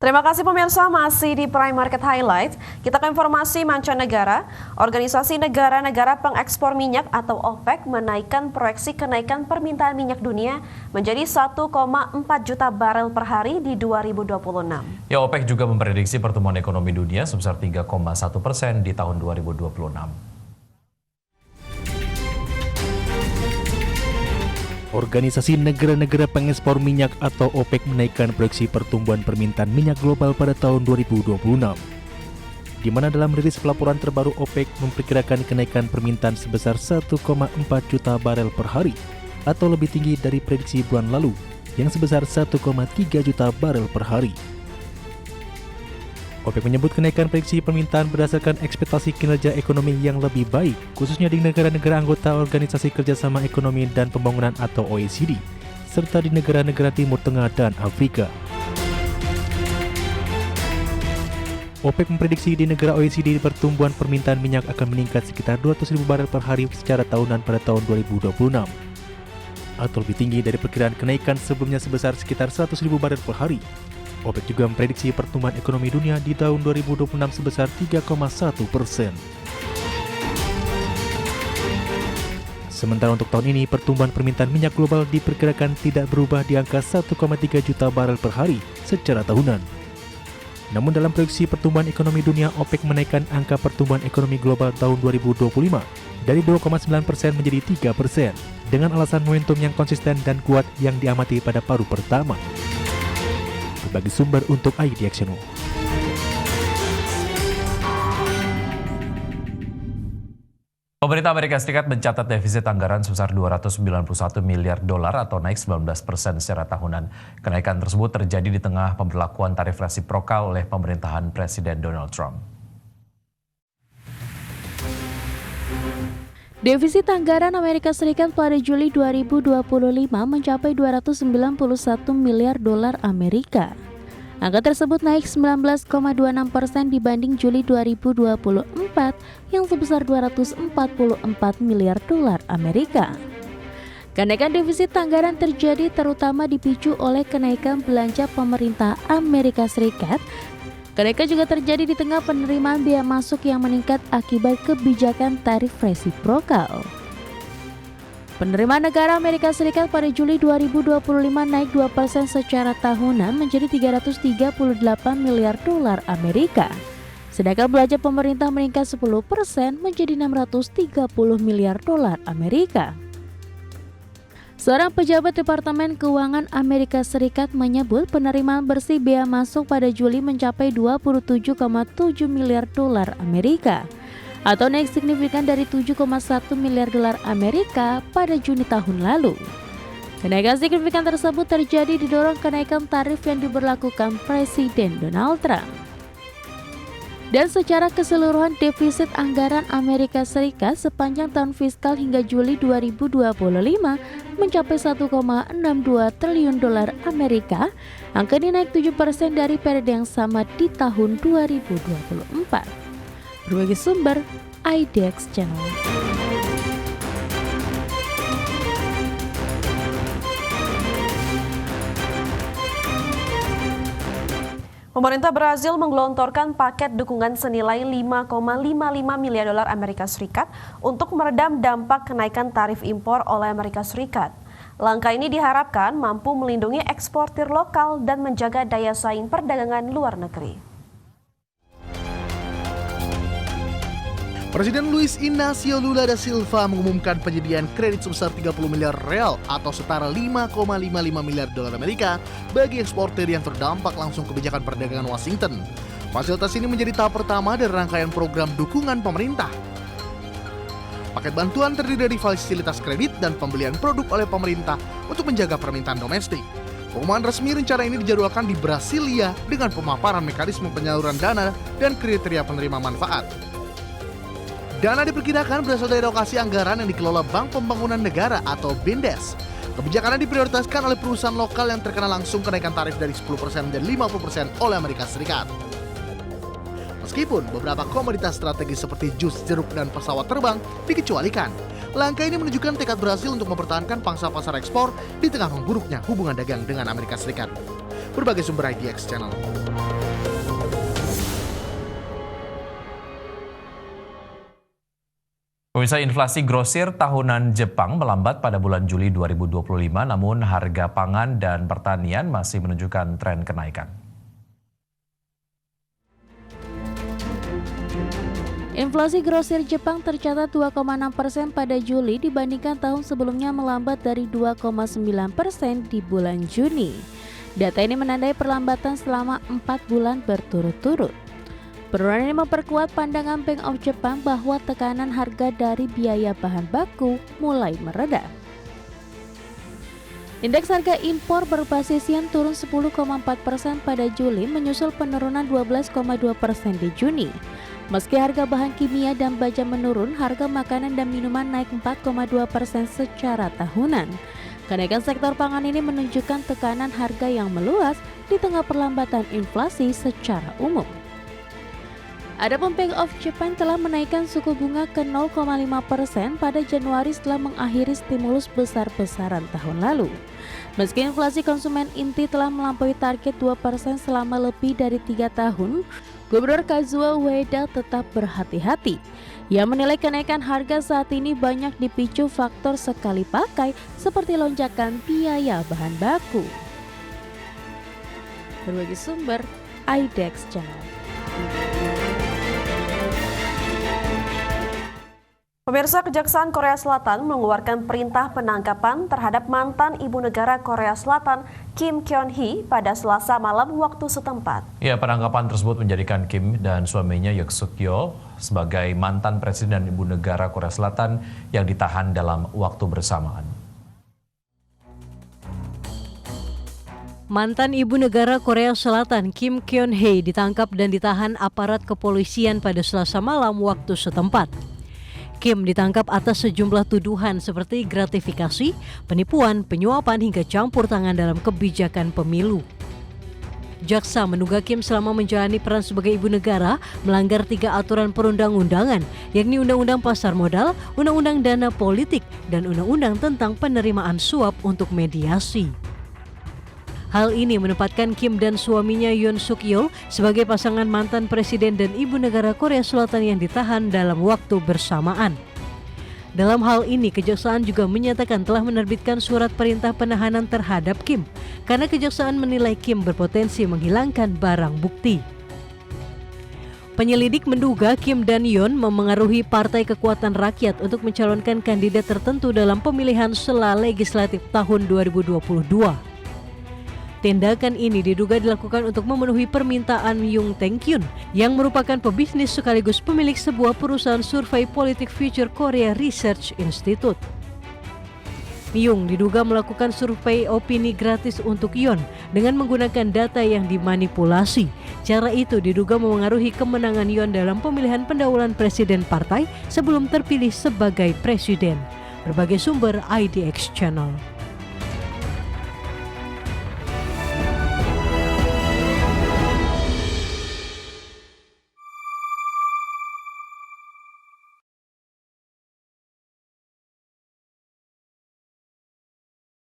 Terima kasih pemirsa, masih di Prime Market Highlight. Kita ke informasi mancanegara. Organisasi negara-negara pengekspor minyak atau OPEC menaikkan proyeksi kenaikan permintaan minyak dunia menjadi 1,4 juta barel per hari di 2026. Ya, OPEC juga memprediksi pertumbuhan ekonomi dunia sebesar 3,1% di tahun 2026. Organisasi negara-negara pengekspor minyak atau OPEC menaikkan proyeksi pertumbuhan permintaan minyak global pada tahun 2026. Di mana dalam rilis pelaporan terbaru OPEC memperkirakan kenaikan permintaan sebesar 1,4 juta barel per hari atau lebih tinggi dari prediksi bulan lalu yang sebesar 1,3 juta barel per hari. OPEC menyebut kenaikan prediksi permintaan berdasarkan ekspektasi kinerja ekonomi yang lebih baik, khususnya di negara-negara anggota Organisasi Kerjasama Ekonomi dan Pembangunan atau OECD, serta di negara-negara Timur Tengah dan Afrika. OPEC memprediksi di negara OECD pertumbuhan permintaan minyak akan meningkat sekitar 200.000 barel per hari secara tahunan pada tahun 2026, atau lebih tinggi dari perkiraan kenaikan sebelumnya sebesar sekitar 100.000 barel per hari. OPEC juga memprediksi pertumbuhan ekonomi dunia di tahun 2026 sebesar 3,1%. Sementara untuk tahun ini, pertumbuhan permintaan minyak global diperkirakan tidak berubah di angka 1,3 juta barel per hari secara tahunan. Namun dalam proyeksi pertumbuhan ekonomi dunia, OPEC menaikkan angka pertumbuhan ekonomi global tahun 2025 dari 2,9% menjadi 3%, dengan alasan momentum yang konsisten dan kuat yang diamati pada paruh pertama. Bagi sumber untuk IDX Channel. Pemerintah Amerika Serikat mencatat defisit anggaran sebesar 291 miliar dolar atau naik 19% secara tahunan. Kenaikan tersebut terjadi di tengah pemberlakuan tarif resiprokal oleh pemerintahan Presiden Donald Trump. Defisit anggaran Amerika Serikat pada Juli 2025 mencapai 291 miliar dolar Amerika. Angka tersebut naik 19,26% dibanding Juli 2024 yang sebesar 244 miliar dolar Amerika. Kenaikan defisit anggaran terjadi terutama dipicu oleh kenaikan belanja pemerintah Amerika Serikat. Kenaikan juga terjadi di tengah penerimaan biaya masuk yang meningkat akibat kebijakan tarif resiprokal. Penerimaan negara Amerika Serikat pada Juli 2025 naik 2% secara tahunan menjadi 338 miliar dolar Amerika. Sedangkan belanja pemerintah meningkat 10% menjadi 630 miliar dolar Amerika. Seorang pejabat Departemen Keuangan Amerika Serikat menyebut penerimaan bersih bea masuk pada Juli mencapai 27,7 miliar dolar Amerika atau naik signifikan dari 7,1 miliar dolar Amerika pada Juni tahun lalu. Kenaikan signifikan tersebut terjadi didorong kenaikan tarif yang diberlakukan Presiden Donald Trump. Dan secara keseluruhan defisit anggaran Amerika Serikat sepanjang tahun fiskal hingga Juli 2025 mencapai 1,62 triliun dolar Amerika. Angka ini naik 7% dari periode yang sama di tahun 2024. Berbagai sumber IDX Channel. Pemerintah Brazil menggelontorkan paket dukungan senilai 5,55 miliar dolar Amerika Serikat untuk meredam dampak kenaikan tarif impor oleh Amerika Serikat. Langkah ini diharapkan mampu melindungi eksportir lokal dan menjaga daya saing perdagangan luar negeri. Presiden Luiz Inácio Lula da Silva mengumumkan penyediaan kredit sebesar 30 miliar real atau setara 5,55 miliar dolar Amerika bagi eksportir yang terdampak langsung kebijakan perdagangan Washington. Fasilitas ini menjadi tahap pertama dari rangkaian program dukungan pemerintah. Paket bantuan terdiri dari fasilitas kredit dan pembelian produk oleh pemerintah untuk menjaga permintaan domestik. Pengumuman resmi rencana ini dijadwalkan di Brasilia dengan pemaparan mekanisme penyaluran dana dan kriteria penerima manfaat. Dana diperkirakan berasal dari alokasi anggaran yang dikelola Bank Pembangunan Negara atau BINDES. Kebijakan ini diprioritaskan oleh perusahaan lokal yang terkena langsung kenaikan tarif dari 10% dan 50% oleh Amerika Serikat. Meskipun beberapa komoditas strategis seperti jus, jeruk, dan pesawat terbang dikecualikan, langkah ini menunjukkan tekad Brasil untuk mempertahankan pangsa pasar ekspor di tengah memburuknya hubungan dagang dengan Amerika Serikat. Berbagai sumber IDX Channel. Pemirsa, inflasi grosir tahunan Jepang melambat pada bulan Juli 2025, namun harga pangan dan pertanian masih menunjukkan tren kenaikan. Inflasi grosir Jepang tercatat 2,6% pada Juli dibandingkan tahun sebelumnya melambat dari 2,9% di bulan Juni. Data ini menandai perlambatan selama 4 bulan berturut-turut. Penurunan ini memperkuat pandangan Bank of Japan bahwa tekanan harga dari biaya bahan baku mulai mereda. Indeks harga impor berbasis yen turun 10,4% pada Juli menyusul penurunan 12,2% di Juni. Meski harga bahan kimia dan baja menurun, harga makanan dan minuman naik 4,2% secara tahunan. Kenaikan sektor pangan ini menunjukkan tekanan harga yang meluas di tengah perlambatan inflasi secara umum. Adapun Bank of Japan telah menaikkan suku bunga ke 0,5% pada Januari setelah mengakhiri stimulus besar-besaran tahun lalu. Meski inflasi konsumen inti telah melampaui target 2% selama lebih dari 3 tahun, Gubernur Kazuo Ueda tetap berhati-hati. Ia menilai kenaikan harga saat ini banyak dipicu faktor sekali pakai seperti lonjakan biaya bahan baku. Berbagi sumber, IDEX Channel. Pemirsa, Kejaksaan Korea Selatan mengeluarkan perintah penangkapan terhadap mantan ibu negara Korea Selatan Kim Kyun-hee pada Selasa malam waktu setempat. Ya, penangkapan tersebut menjadikan Kim dan suaminya Yoon Suk-yeol sebagai mantan presiden ibu negara Korea Selatan yang ditahan dalam waktu bersamaan. Mantan ibu negara Korea Selatan Kim Kyun-hee ditangkap dan ditahan aparat kepolisian pada Selasa malam waktu setempat. Kim ditangkap atas sejumlah tuduhan seperti gratifikasi, penipuan, penyuapan hingga campur tangan dalam kebijakan pemilu. Jaksa menduga Kim selama menjalani peran sebagai ibu negara melanggar 3 aturan perundang-undangan, yakni Undang-Undang Pasar Modal, Undang-Undang Dana Politik, dan Undang-Undang tentang penerimaan suap untuk mediasi. Hal ini menempatkan Kim dan suaminya Yoon Suk-yeol sebagai pasangan mantan presiden dan ibu negara Korea Selatan yang ditahan dalam waktu bersamaan. Dalam hal ini, Kejaksaan juga menyatakan telah menerbitkan surat perintah penahanan terhadap Kim karena Kejaksaan menilai Kim berpotensi menghilangkan barang bukti. Penyelidik menduga Kim dan Yoon memengaruhi Partai Kekuatan Rakyat untuk mencalonkan kandidat tertentu dalam pemilihan sela legislatif tahun 2022. Tindakan ini diduga dilakukan untuk memenuhi permintaan Yoon Taek-kyun yang merupakan pebisnis sekaligus pemilik sebuah perusahaan survei politik Future Korea Research Institute. Yoon diduga melakukan survei opini gratis untuk Yoon dengan menggunakan data yang dimanipulasi. Cara itu diduga memengaruhi kemenangan Yoon dalam pemilihan pendahuluan presiden partai sebelum terpilih sebagai presiden. Berbagai sumber IDX Channel.